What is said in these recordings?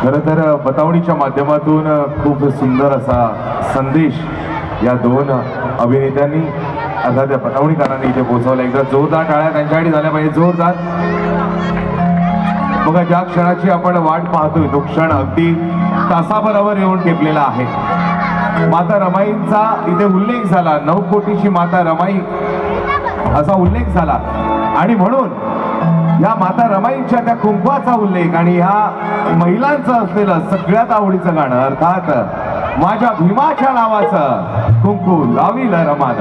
खरं तर बतावणीच्या माध्यमातून खूप सुंदर असा संदेश या दोन अभिनेत्यांनी अर्थात त्या बतावणीकारांनी इथे पोहोचवला. एकदा जोरदार टाळ्या त्यांच्यासाठी झाल्या पाहिजे, जोरदार. बघा, ज्या क्षणाची आपण वाट पाहतोय तो क्षण अगदी तासाभरावर येऊन टेपलेला आहे. माता रमाईंचा इथे उल्लेख झाला, 9 कोटीची माता रमाई असा उल्लेख झाला आणि म्हणून या माता रमाईंच्या त्या कुंकवाचा उल्लेख आणि ह्या महिलांचं असलेलं सगळ्यात आवडीचं गाणं अर्थात माझ्या भीमाच्या नावाचं कुंकू लावील रमान.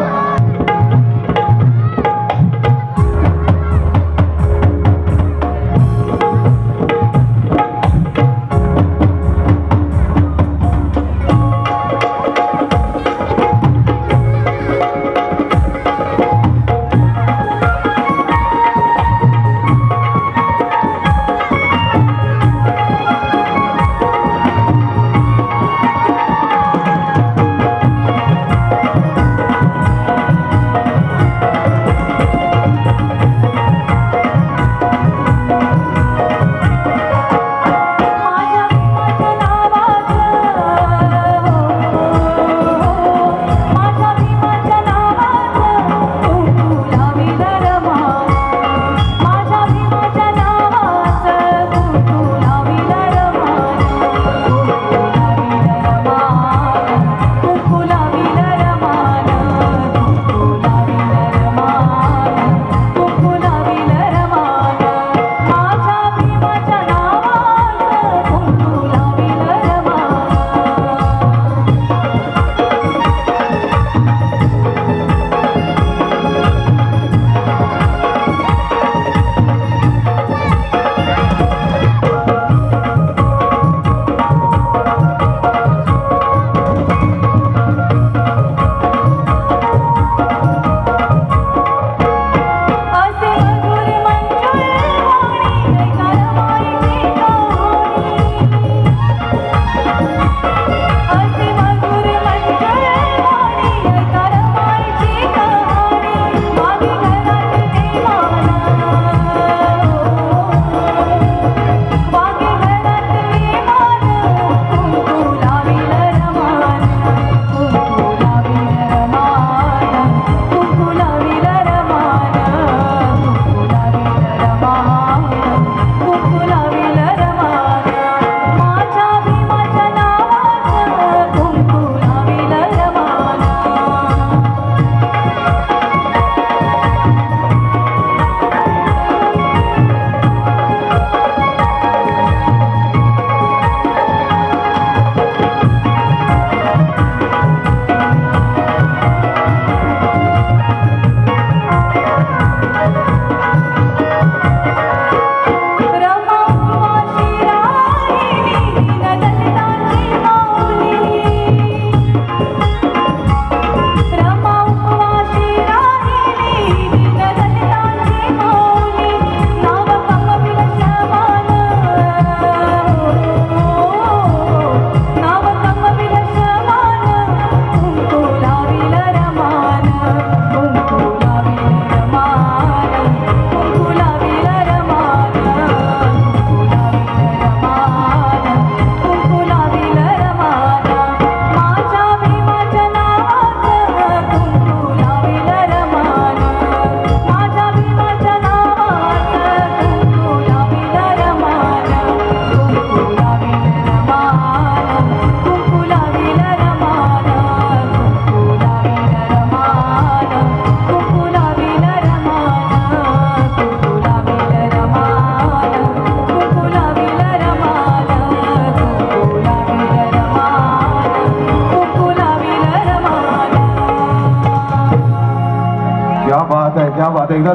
क्या बात है, क्या बात है. एकदा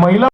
महिला